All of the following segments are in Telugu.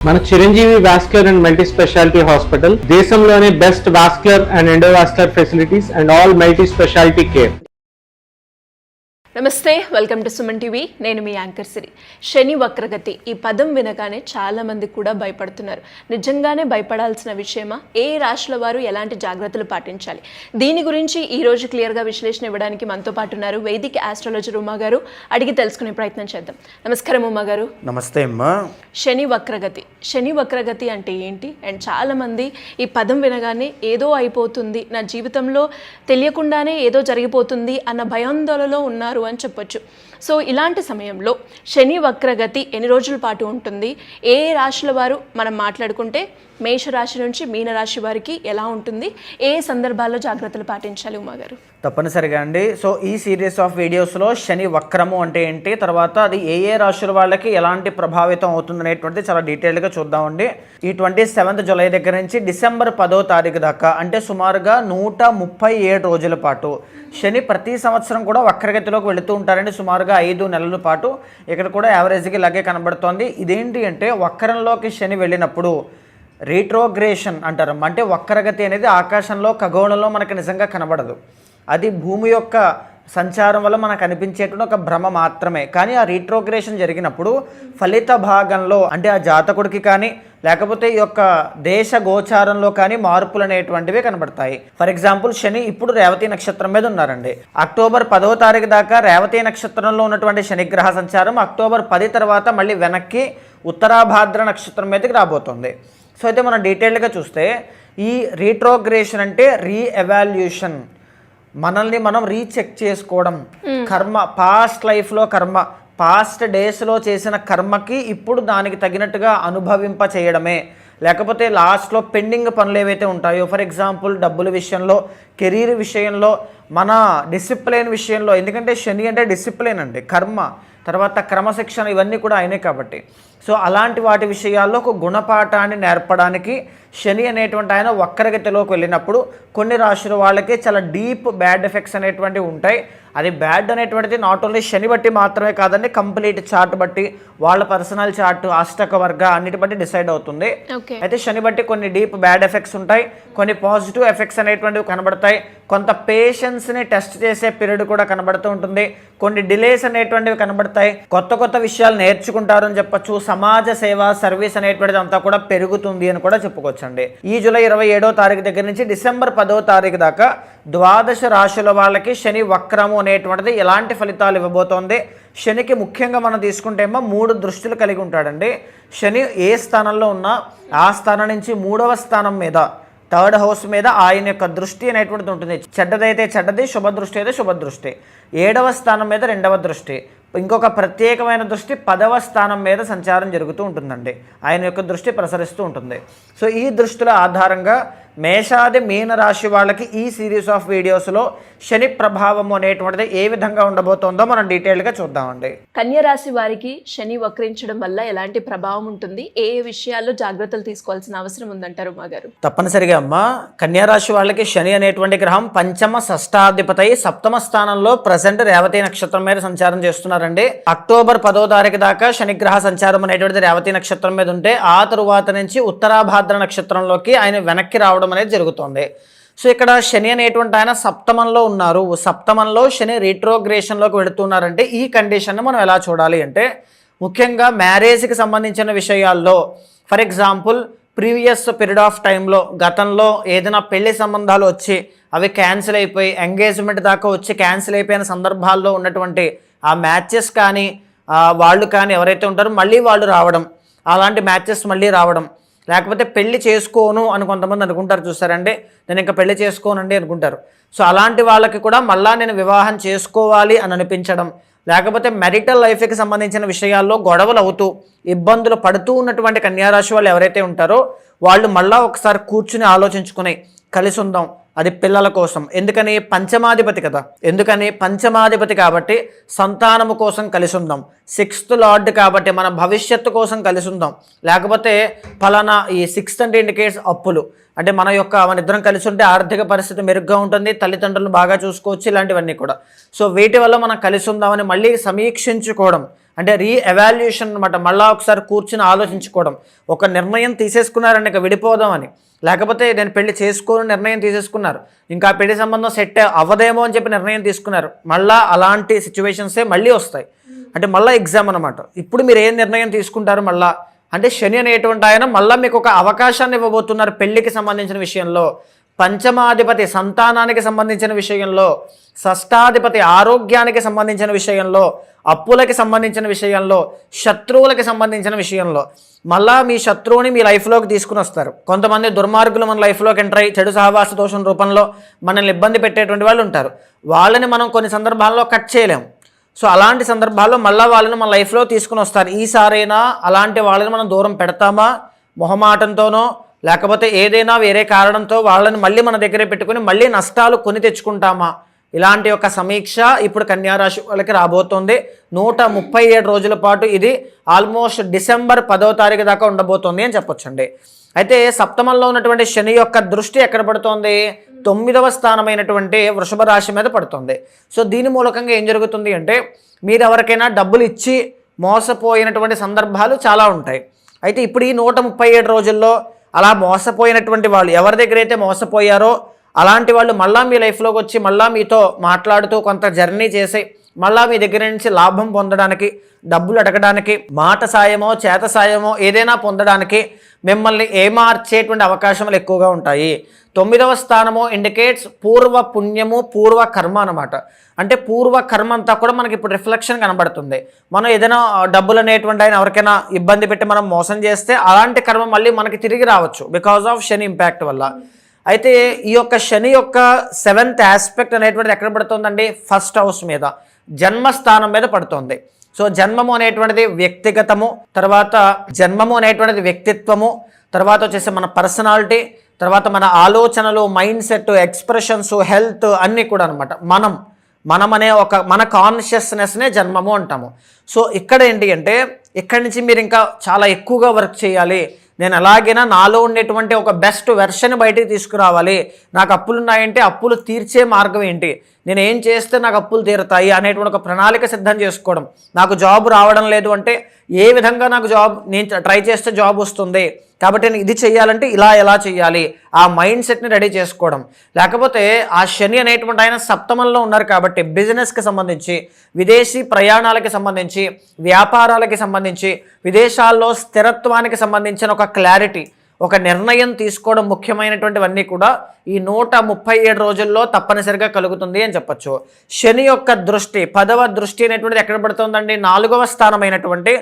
మన Chiranjeevi vascular and multi speciality hospital దేశంలోనే best vascular and endovascular facilities and all multi speciality care. నమస్తే, వెల్కమ్ టు సుమన్ టీవీ. నేను మీ యాంకర్ సిరి. శని వక్రగతి ఈ పదం వినగానే చాలా మంది కూడా భయపడుతున్నారు. నిజంగానే భయపడాల్సిన విషయమా? ఏ రాశుల వారు ఎలాంటి జాగ్రత్తలు పాటించాలి? దీని గురించి ఈ రోజు క్లియర్గా విశ్లేషణ ఇవ్వడానికి మనతో పాటు ఉన్నారు వైదిక్ ఆస్ట్రాలజర్ ఉమా గారు. అడిగి తెలుసుకునే ప్రయత్నం చేద్దాం. నమస్కారం ఉమా గారు. నమస్తే అమ్మా. శని వక్రగతి అంటే ఏంటి? అండ్ చాలా మంది ఈ పదం వినగానే ఏదో అయిపోతుంది, నా జీవితంలో తెలియకుండానే ఏదో జరిగిపోతుంది అన్న భయాందోళనలో ఉన్నారు అని చెప్పొచ్చు. సో ఇలాంటి సమయంలో శని వక్రగతి ఎన్ని రోజుల పాటు ఉంటుంది? ఏ రాశుల వారు మనం మాట్లాడుకుంటే మేషరాశి నుంచి మీనరాశి వారికి ఎలా ఉంటుంది? ఏ సందర్భాల్లో జాగ్రత్తలు పాటించాలి ఉమాగారు? తప్పనిసరిగా అండి. సో ఈ సిరీస్ ఆఫ్ వీడియోస్లో శని వక్రము అంటే ఏంటి, తర్వాత అది ఏ రాశుల వాళ్ళకి ఎలాంటి ప్రభావితం అవుతుంది అనేటువంటిది చాలా డీటెయిల్గా చూద్దామండి. ఈ 27th జూలై దగ్గర నుంచి డిసెంబర్ 10వ తారీఖు దాకా, అంటే సుమారుగా 137 రోజుల పాటు శని ప్రతి సంవత్సరం కూడా వక్రగతిలోకి వెళుతూ ఉంటారండి. సుమారుగా 5 నెలల పాటు ఇక్కడ కూడా యావరేజ్కి ఇలాగే కనబడుతోంది. ఇదేంటి అంటే వక్రంలోకి శని వెళ్ళినప్పుడు రీట్రోగ్రేషన్ అంటారు. అంటే వక్రగతి అనేది ఆకాశంలో ఖగోళంలో మనకు నిజంగా కనబడదు. అది భూమి యొక్క సంచారం వల్ల మనకు అనిపించేటువంటి ఒక భ్రమ మాత్రమే. కానీ ఆ రీట్రోగ్రేషన్ జరిగినప్పుడు ఫలిత భాగంలో, అంటే ఆ జాతకుడికి కానీ లేకపోతే ఈ యొక్క దేశ గోచారంలో కానీ మార్పులు అనేటువంటివి కనబడతాయి. ఫర్ ఎగ్జాంపుల్ శని ఇప్పుడు రేవతి నక్షత్రం మీద ఉన్నారండి. అక్టోబర్ 10వ తారీఖు దాకా రేవతి నక్షత్రంలో ఉన్నటువంటి శనిగ్రహ సంచారం అక్టోబర్ 10 తర్వాత మళ్ళీ వెనక్కి ఉత్తరాభాద్ర నక్షత్రం మీదకి రాబోతుంది. సో అయితే మనం డీటెయిల్గా చూస్తే ఈ రీట్రోగ్రేషన్ అంటే రీఎవాల్యూషన్, మనల్ని మనం రీచెక్ చేసుకోవడం. కర్మ, పాస్ట్ లైఫ్లో కర్మ, పాస్ట్ డేస్లో చేసిన కర్మకి ఇప్పుడు దానికి తగినట్టుగా అనుభవింప చేయడమే. లేకపోతే లాస్ట్లో పెండింగ్ పనులు ఏవైతే ఉంటాయో, ఫర్ ఎగ్జాంపుల్ డబ్బుల విషయంలో, కెరీర్ విషయంలో, మన డిసిప్లిన్ విషయంలో, ఎందుకంటే శని అంటే డిసిప్లిన్ అండి, కర్మ, తర్వాత క్రమశిక్షణ, ఇవన్నీ కూడా అయినాయి కాబట్టి. సో అలాంటి వాటి విషయాల్లో ఒక గుణపాఠాన్ని నేర్పడానికి శని అనేటువంటి ఆయన వక్రగతిలోకి వెళ్ళినప్పుడు కొన్ని రాశుల వాళ్ళకి చాలా డీప్ బ్యాడ్ ఎఫెక్ట్స్ అనేటువంటివి ఉంటాయి. అది బ్యాడ్ అనేటువంటిది నాట్ ఓన్లీ శని బట్టి మాత్రమే కాదండి, కంప్లీట్ చార్ట్ బట్టి, వాళ్ళ పర్సనల్ చార్ట్, అష్టక వర్గ అన్నిటి బట్టి డిసైడ్ అవుతుంది. అయితే శని బట్టి కొన్ని డీప్ బ్యాడ్ ఎఫెక్ట్స్ ఉంటాయి, కొన్ని పాజిటివ్ ఎఫెక్ట్స్ అనేటువంటివి కనబడతాయి, కొంత పేషెన్స్ని టెస్ట్ చేసే పీరియడ్ కూడా కనబడుతూ ఉంటుంది, కొన్ని డిలేస్ అనేటువంటివి కనబడతాయి, కొత్త విషయాలు నేర్చుకుంటారు అని చెప్పొచ్చు, సమాజ సేవ సర్వీస్ అనేటువంటిది అంతా కూడా పెరుగుతుంది అని కూడా చెప్పుకోవచ్చండి. ఈ జూలై 27వ తారీఖు దగ్గర నుంచి డిసెంబర్ 10వ తారీఖు దాకా 12 రాశుల వాళ్ళకి శని వక్రము అనేటువంటిది ఎలాంటి ఫలితాలు ఇవ్వబోతోంది? శనికి ముఖ్యంగా మనం తీసుకుంటే ఏమో 3 దృష్టిలు కలిగి ఉంటాడండి. శని ఏ స్థానంలో ఉన్నా ఆ స్థానం నుంచి 3వ స్థానం మీద, 3rd హౌస్ మీద ఆయన యొక్క దృష్టి అనేటువంటిది ఉంటుంది. చెడ్డదైతే చెడ్డది, శుభ దృష్టి అయితే శుభ దృష్టి. 7వ స్థానం మీద 2వ దృష్టి, ఇంకొక ప్రత్యేకమైన దృష్టి 10వ స్థానం మీద సంచారం జరుగుతూ ఉంటుందండి. ఆయన యొక్క దృష్టి ప్రసరిస్తూ ఉంటుంది. సో ఈ దృష్టిల ఆధారంగా మేషాది మీన రాశి వాళ్ళకి ఈ సిరీస్ ఆఫ్ వీడియోస్లో శని ప్రభావం అనేటువంటిది ఏ విధంగా ఉండబోతోందో మనం డీటెయిల్గా చూద్దామండి. కన్యా రాశి వారికి శని వక్రించడం వల్ల ఎలాంటి ప్రభావం ఉంటుంది? ఏ విషయాల్లో జాగ్రత్తలు తీసుకోవాల్సిన అవసరం ఉందంటారు మా గారు? తప్పనిసరిగా అమ్మా, కన్యా రాశి వాళ్ళకి శని అనేటువంటి గ్రహం పంచమ షష్టాధిపతి 7వ స్థానంలో ప్రజెంట్ రేవతి నక్షత్రం మీద సంచారం చేస్తున్నారండి. అక్టోబర్ 10వ తారీఖు దాకా శనిగ్రహ సంచారం అనేటువంటిది రేవతి నక్షత్రం మీద ఉంటే ఆ తరువాత నుంచి ఉత్తరాభాద్ర నక్షత్రంలోకి ఆయన వెనక్కి రావడం అనేది జరుగుతుంది. సో ఇక్కడ శని అనేటువంటి ఆయన సప్తమంలో ఉన్నారు. సప్తమంలో శని రీట్రోగ్రేషన్లోకి వెళుతున్నారంటే ఈ కండిషన్ని మనం ఎలా చూడాలి అంటే, ముఖ్యంగా మ్యారేజ్కి సంబంధించిన విషయాల్లో, for example previous period of టైంలో, గతంలో ఏదైనా పెళ్లి సంబంధాలు వచ్చి అవి క్యాన్సిల్ అయిపోయి, ఎంగేజ్మెంట్ దాకా వచ్చి క్యాన్సిల్ అయిపోయిన సందర్భాల్లో ఉన్నటువంటి ఆ మ్యాచెస్ కానీ వాళ్ళు కానీ ఎవరైతే ఉంటారో మళ్ళీ వాళ్ళు రావడం, అలాంటి మ్యాచెస్ మళ్ళీ రావడం, లేకపోతే పెళ్లి చేసుకోను అని కొంతమంది అనుకుంటారు, చూస్తారండి, నేను ఇంకా పెళ్లి చేసుకోనండి అనుకుంటారు. సో అలాంటి వాళ్ళకి కూడా మళ్ళా నేను వివాహం చేసుకోవాలి అని అనిపించడం, లేకపోతే మ్యారిటల్ లైఫ్కి సంబంధించిన విషయాల్లో గొడవలు అవుతూ ఇబ్బందులు పడుతూ ఉన్నటువంటి కన్యారాశి వాళ్ళు ఎవరైతే ఉంటారో వాళ్ళు మళ్ళా ఒకసారి కూర్చుని ఆలోచించుకుని కలిసి ఉందాం, అది పిల్లల కోసం. ఎందుకని? పంచమాధిపతి కదా. ఎందుకని? పంచమాధిపతి కాబట్టి సంతానము కోసం కలిసి ఉందాం. 6th లార్డ్ కాబట్టి మన భవిష్యత్తు కోసం కలిసి ఉందాం. లేకపోతే ఫలానా, ఈ 6th అంటే ఇండికేట్స్ అప్పులు, అంటే మన ఇద్దరం కలిసి ఉంటే ఆర్థిక పరిస్థితి మెరుగ్గా ఉంటుంది, తల్లిదండ్రులను బాగా చూసుకోవచ్చు, ఇలాంటివన్నీ కూడా. సో వీటి వల్ల మనం కలిసి ఉందామని మళ్ళీ సమీక్షించుకోవడం, అంటే రీఎవాల్యుయేషన్ అనమాట. మళ్ళీ ఒకసారి కూర్చుని ఆలోచించుకోవడం. ఒక నిర్ణయం తీసేసుకున్నారండి ఇక విడిపోదామని, లేకపోతే నేను పెళ్లి చేసుకోని నిర్ణయం తీసేసుకున్నారు, ఇంకా పెళ్లి సంబంధం సెట్ అవ్వదేమో అని చెప్పి నిర్ణయం తీసుకున్నారు. మళ్ళీ అలాంటి సిచ్యువేషన్సే మళ్ళీ వస్తాయి. అంటే మళ్ళీ ఎగ్జామ్ అనమాట. ఇప్పుడు మీరు ఏం నిర్ణయం తీసుకుంటారు మళ్ళా అంటే శని అనేటువంటి ఆయన మళ్ళీ మీకు ఒక అవకాశాన్ని ఇవ్వబోతున్నారు పెళ్లికి సంబంధించిన విషయంలో, పంచమాధిపతి సంతానానికి సంబంధించిన విషయంలో, షష్టాధిపతి ఆరోగ్యానికి సంబంధించిన విషయంలో, అప్పులకి సంబంధించిన విషయంలో, శత్రువులకి సంబంధించిన విషయంలో. మళ్ళా మీ శత్రువుని మీ లైఫ్లోకి తీసుకుని వస్తారు. కొంతమంది దుర్మార్గులు మన లైఫ్లోకి ఎంటర్ అయ్యి చెడు సహవాస దోషం రూపంలో మనల్ని ఇబ్బంది పెట్టేటువంటి వాళ్ళు ఉంటారు. వాళ్ళని మనం కొన్ని సందర్భాల్లో కట్ చేయలేము. సో అలాంటి సందర్భాల్లో మళ్ళీ వాళ్ళని మన లైఫ్లో తీసుకుని వస్తారు. ఈసారైనా అలాంటి వాళ్ళని మనం దూరం పెడతామా మొహమాటంతోనో, లేకపోతే ఏదైనా వేరే కారణంతో వాళ్ళని మళ్ళీ మన దగ్గరే పెట్టుకుని మళ్ళీ నష్టాలు కొని తెచ్చుకుంటామా? ఇలాంటి ఒక సమీక్ష ఇప్పుడు కన్యారాశి వాళ్ళకి రాబోతోంది. 137 రోజుల పాటు ఇది ఆల్మోస్ట్ డిసెంబర్ 10వ తారీఖు దాకా ఉండబోతోంది అని చెప్పొచ్చండి. అయితే సప్తమంలో ఉన్నటువంటి శని యొక్క దృష్టి ఎక్కడ పడుతోంది? 9వ స్థానమైనటువంటి వృషభ రాశి మీద పడుతుంది. సో దీని మూలకంగా ఏం జరుగుతుంది అంటే మీరు ఎవరికైనా డబ్బులు ఇచ్చి మోసపోయినటువంటి సందర్భాలు చాలా ఉంటాయి. అయితే ఇప్పుడు ఈ 137 రోజుల్లో అలా మోసపోయినటువంటి వాళ్ళు ఎవరి దగ్గర అయితే మోసపోయారో అలాంటి వాళ్ళు మళ్ళీ మీ లైఫ్లోకి వచ్చి మళ్ళీ మీతో మాట్లాడుతూ కొంత జర్నీ చేసి మళ్ళీ మీ దగ్గర నుంచి లాభం పొందడానికి, డబ్బులు అడగడానికి, మాట సాయమో చేత సాయమో ఏదైనా పొందడానికి మిమ్మల్ని ఏమార్చేటువంటి అవకాశాలు ఎక్కువగా ఉంటాయి. 9వ స్థానము ఇండికేట్స్ పూర్వ పుణ్యము పూర్వ కర్మ అనమాట. అంటే పూర్వ కర్మ అంతా కూడా మనకి ఇప్పుడు రిఫ్లెక్షన్ కనబడుతుంది. మనం ఏదైనా డబ్బులు అనేటువంటి ఆయన ఎవరికైనా ఇబ్బంది పెట్టి మనం మోసం చేస్తే అలాంటి కర్మ మళ్ళీ మనకి తిరిగి రావచ్చు బికాజ్ ఆఫ్ శని ఇంపాక్ట్ వల్ల. అయితే ఈ యొక్క శని యొక్క 7th ఆస్పెక్ట్ అనేటువంటిది ఎక్కడ పడుతుందండి? ఫస్ట్ హౌస్ మీద, జన్మస్థానం మీద పడుతుంది. సో జన్మము అనేటువంటిది వ్యక్తిగతము, తర్వాత జన్మము అనేటువంటిది వ్యక్తిత్వము, తర్వాత వచ్చేసి మన పర్సనాలిటీ, తర్వాత మన ఆలోచనలు, మైండ్ సెట్, ఎక్స్ప్రెషన్స్, హెల్త్ అన్నీ కూడా అనమాట. మనం అనే ఒక మన కాన్షియస్నెస్నే జన్మము అంటాము. సో ఇక్కడ ఏంటి అంటే ఇక్కడి నుంచి మీరు ఇంకా చాలా ఎక్కువగా వర్క్ చేయాలి. నేను ఎలాగైనా నాలో ఉండేటువంటి ఒక బెస్ట్ వెర్షన్ బయటికి తీసుకురావాలి. నాకు అప్పులు ఉన్నాయంటే అప్పులు తీర్చే మార్గం ఏంటి, నేను ఏం చేస్తే నాకు అప్పులు తీరుతాయి అనేటువంటి ఒక ప్రణాళిక సిద్ధం చేసుకోవడం. నాకు జాబ్ రావడం లేదు అంటే ఏ విధంగా నాకు జాబ్, నేను ట్రై చేస్తే జాబ్ వస్తుంది కాబట్టి నేను ఇది చేయాలంటే ఎలా చేయాలి, ఆ మైండ్ సెట్ని రెడీ చేసుకోవడం. లేకపోతే ఆ శని అనేటువంటి ఆయన సప్తమంలో ఉన్నారు కాబట్టి బిజినెస్కి సంబంధించి, విదేశీ ప్రయాణాలకి సంబంధించి, వ్యాపారాలకి సంబంధించి, విదేశాల్లో స్థిరత్వానికి సంబంధించిన ఒక క్లారిటీ, ఒక నిర్ణయం తీసుకోవడం ముఖ్యమైనటువంటివన్నీ కూడా ఈ 137 రోజుల్లో తప్పనిసరిగా కలుగుతుంది అని చెప్పచ్చు. శని యొక్క దృష్టి 10వ దృష్టి అనేటువంటిది ఎక్కడ పడుతుందండి? 4వ స్థానమైనటువంటి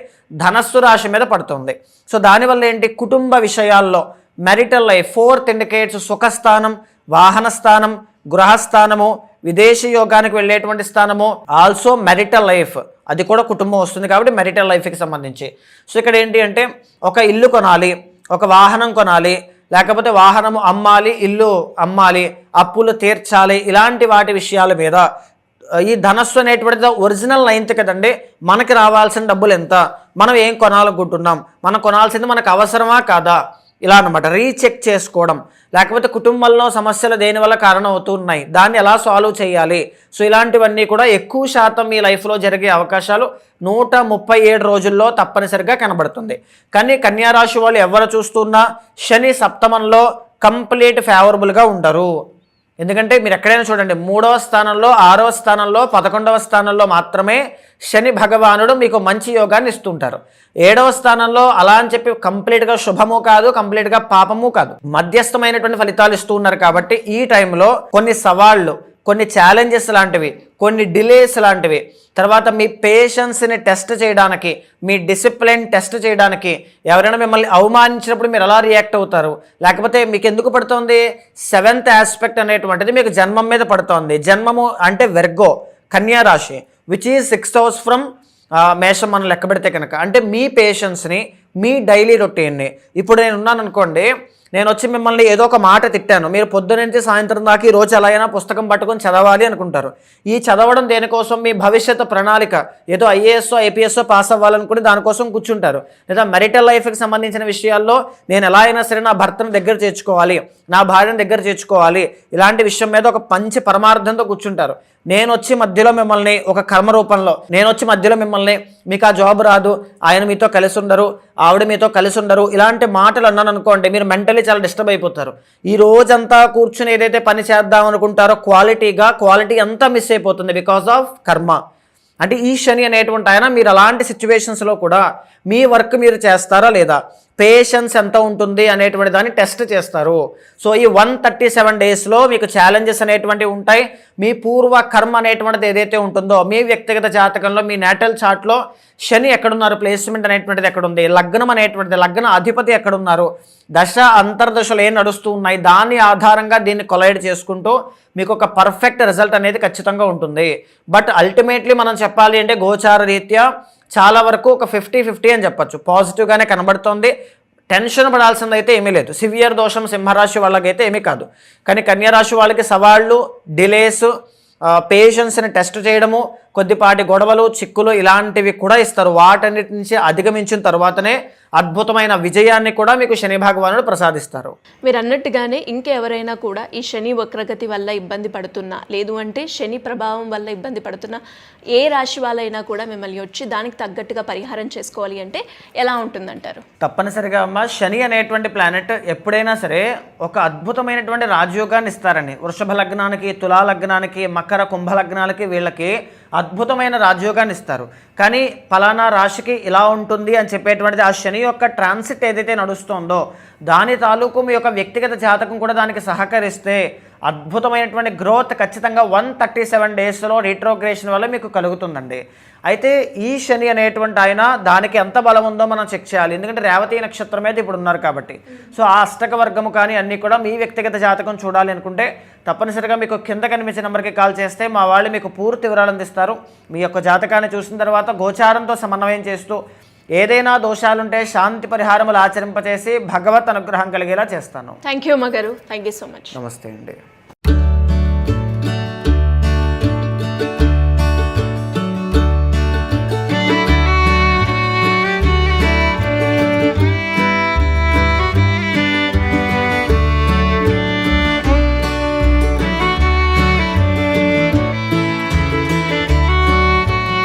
ధనస్సు రాశి మీద పడుతుంది. సో దానివల్ల ఏంటి? కుటుంబ విషయాల్లో మ్యారిటల్ లైఫ్ 4th ఇండికేట్స్ సుఖస్థానం, వాహన స్థానం, గృహస్థానము, విదేశీ యోగానికి వెళ్ళేటువంటి స్థానము, ఆల్సో మ్యారిటల్ లైఫ్, అది కూడా కుటుంబం వస్తుంది కాబట్టి మ్యారిటల్ లైఫ్కి సంబంధించి. సో ఇక్కడ ఏంటి అంటే ఒక ఇల్లు కొనాలి, ఒక వాహనం కొనాలి, లేకపోతే వాహనము అమ్మాలి, ఇల్లు అమ్మాలి, అప్పులు తీర్చాలి, ఇలాంటి వాటి విషయాల మీద ఈ ధనస్సు అనేటువంటిది ఒరిజినల్ 9th కదండి. మనకి రావాల్సిన డబ్బులు ఎంత, మనం ఏం కొనాలనుకుంటున్నాం, మనం కొనాల్సింది మనకు అవసరమా కాదా, ఇలా అనమాట రీచెక్ చేసుకోవడం. లేకపోతే కుటుంబంలో సమస్యలు దేనివల్ల కారణం అవుతున్నాయి, దాన్ని ఎలా సాల్వ్ చేయాలి. సో ఇలాంటివన్నీ కూడా ఎక్కువ శాతం మీ లైఫ్లో జరిగే అవకాశాలు 137 రోజుల్లో తప్పనిసరిగా కనబడుతుంది. కానీ కన్యారాశి వాళ్ళు ఎవరు చూస్తున్నా శని సప్తమంలో కంప్లీట్ ఫేవరబుల్గా ఉండరు. ఎందుకంటే మీరు ఎక్కడైనా చూడండి 3వ స్థానంలో, 6వ స్థానంలో, 11వ స్థానంలో మాత్రమే శని భగవానుడు మీకు మంచి యోగాన్ని ఇస్తుంటారు. 7వ స్థానంలో అలా అని చెప్పి కంప్లీట్గా శుభము కాదు, కంప్లీట్గా పాపము కాదు, మధ్యస్థమైనటువంటి ఫలితాలు ఇస్తూ ఉన్నారు. కాబట్టి ఈ టైంలో కొన్ని సవాళ్ళు, కొన్ని ఛాలెంజెస్ లాంటివి, కొన్ని డిలేస్ లాంటివి, తర్వాత మీ పేషెన్స్ని టెస్ట్ చేయడానికి, మీ డిసిప్లిన్ టెస్ట్ చేయడానికి, ఎవరైనా మిమ్మల్ని అవమానించినప్పుడు మీరు ఎలా రియాక్ట్ అవుతారు, లేకపోతే మీకు ఎందుకు పడుతుంది 7th ఆస్పెక్ట్ అనేటువంటిది మీకు జన్మం మీద పడుతోంది. జన్మము అంటే వెర్గో, కన్యా రాశి, which is 6th house from మేషం మనం లెక్క పెడితే కనుక. అంటే మీ పేషెన్స్ని, మీ డైలీ రొటీన్ని, ఇప్పుడు నేను ఉన్నాను అనుకోండి, నేను వచ్చి మిమ్మల్ని ఏదో ఒక మాట తిట్టాను, మీరు పొద్దునుంచి సాయంత్రం దాకా ఈ రోజు ఎలా అయినా పుస్తకం పట్టుకొని చదవాలి అనుకుంటారు. ఈ చదవడం దేనికోసం? మీ భవిష్యత్తు ప్రణాళిక, ఏదో ఐఏఎస్ ఐపీఎస్ పాస్ అవ్వాలనుకుని దానికోసం కూర్చుంటారు. లేదా మ్యారిటల్ లైఫ్కి సంబంధించిన విషయాల్లో నేను ఎలా అయినా సరే నా భర్తను దగ్గర చేర్చుకోవాలి, నా భార్యను దగ్గర చేర్చుకోవాలి, ఇలాంటి విషయం మీద ఒక మంచి పరమార్థంతో కూర్చుంటారు. నేను వచ్చి మధ్యలో మిమ్మల్ని ఒక కర్మ రూపంలో నేను వచ్చి మధ్యలో మిమ్మల్ని మీకు ఆ జాబ్ రాదు, ఆయన మీతో కలిసి ఉండరు, ఆవిడ మీతో కలిసి ఉండరు, ఇలాంటి మాటలు అన్నాను అనుకోండి, మీరు మెంటలీ చాలా డిస్టర్బ్ అయిపోతారు. ఈ రోజంతా కూర్చుని ఏదైతే పని చేద్దాం అనుకుంటారో క్వాలిటీ అంతా మిస్ అయిపోతుంది బికాస్ ఆఫ్ కర్మ. అంటే ఈ శని అనేటువంటి ఆయన మీరు అలాంటి సిచ్యువేషన్స్లో కూడా మీ వర్క్ మీరు చేస్తారా లేదా, పేషెన్స్ ఎంత ఉంటుంది అనేటువంటి దాన్ని టెస్ట్ చేస్తారు. సో ఈ 137 డేస్లో మీకు ఛాలెంజెస్ అనేటువంటివి ఉంటాయి. మీ పూర్వ కర్మ అనేటువంటిది ఏదైతే ఉంటుందో, మీ వ్యక్తిగత జాతకంలో మీ నేటల్ చార్ట్లో శని ఎక్కడున్నారు, ప్లేస్మెంట్ అనేటువంటిది ఎక్కడుంది, లగ్నం అనేటువంటిది, లగ్న అధిపతి ఎక్కడున్నారు, దశ అంతర్దశలు ఏం నడుస్తూ ఉన్నాయి, దాని ఆధారంగా దీన్ని కొలైడ్ చేసుకుంటూ మీకు ఒక పర్ఫెక్ట్ రిజల్ట్ అనేది ఖచ్చితంగా ఉంటుంది. బట్ అల్టిమేట్లీ మనం చెప్పాలి అంటే గోచార రీత్యా చాలా వరకు ఒక 50-50 అని చెప్పచ్చు, పాజిటివ్గానే కనబడుతోంది. టెన్షన్ పడాల్సింది అయితే ఏమీ లేదు. సివియర్ దోషం సింహరాశి వాళ్ళకైతే ఏమీ కాదు. కానీ కన్యారాశి వాళ్ళకి సవాళ్ళు, డిలేస్, పేషెన్స్ని టెస్ట్ చేయడము, కొద్దిపాటి గొడవలు, చిక్కులు ఇలాంటివి కూడా ఇస్తారు. వాటన్నిటి నుంచి అధిగమించిన తర్వాతనే అద్భుతమైన విజయాన్ని కూడా మీకు శని భగవానుడు ప్రసాదిస్తారు. మీరు అన్నట్టుగానే ఇంకెవరైనా కూడా ఈ శని వక్రగతి వల్ల ఇబ్బంది పడుతున్నా, లేదు అంటే శని ప్రభావం వల్ల ఇబ్బంది పడుతున్నా, ఏ రాశి వాళ్ళైనా కూడా మిమ్మల్ని వచ్చి దానికి తగ్గట్టుగా పరిహారం చేసుకోవాలి అంటే ఎలా ఉంటుందంటారు? తప్పనిసరిగా అమ్మ, శని అనేటువంటి ప్లానెట్ ఎప్పుడైనా సరే ఒక అద్భుతమైనటువంటి రాజయోగాన్ని ఇస్తారని. వృషభ లగ్నానికి, తులా లగ్నానికి, మకర కుంభ లగ్నాలకి వీళ్ళకి అద్భుతమైన రాజయోగాన్ని ఇస్తారు. కానీ ఫలానా రాశికి ఇలా ఉంటుంది అని చెప్పేటువంటిది ఆ శని యొక్క ట్రాన్సిట్ ఏదైతే నడుస్తుందో దాని తాలూకు మీ యొక్క వ్యక్తిగత జాతకం కూడా దానికి సహకరిస్తే అద్భుతమైనటువంటి గ్రోత్ ఖచ్చితంగా 137 డేస్లో రీట్రోగ్రేషన్ వల్ల మీకు కలుగుతుందండి. అయితే ఈ శని అనేటువంటి ఆయన దానికి ఎంత బలం ఉందో మనం చెక్ చేయాలి. ఎందుకంటే రేవతి నక్షత్రం మీద ఇప్పుడు ఉన్నారు కాబట్టి. సో ఆ అష్టక వర్గము కానీ అన్నీ కూడా మీ వ్యక్తిగత జాతకం చూడాలి అనుకుంటే తప్పనిసరిగా మీకు కింద కనిపించే నెంబర్కి కాల్ చేస్తే మా వాళ్ళు మీకు పూర్తి వివరాలు అందిస్తారు. మీ యొక్క జాతకాన్ని చూసిన తర్వాత గోచారంతో సమన్వయం చేస్తూ ఏదైనా దోషాలుంటే శాంతి పరిహారములు ఆచరింపచేసి భగవత్ అనుగ్రహం కలిగేలా చేస్తాను. థ్యాంక్ యూ అమ్మగారు, థ్యాంక్ యూ సో మచ్. నమస్తే అండి.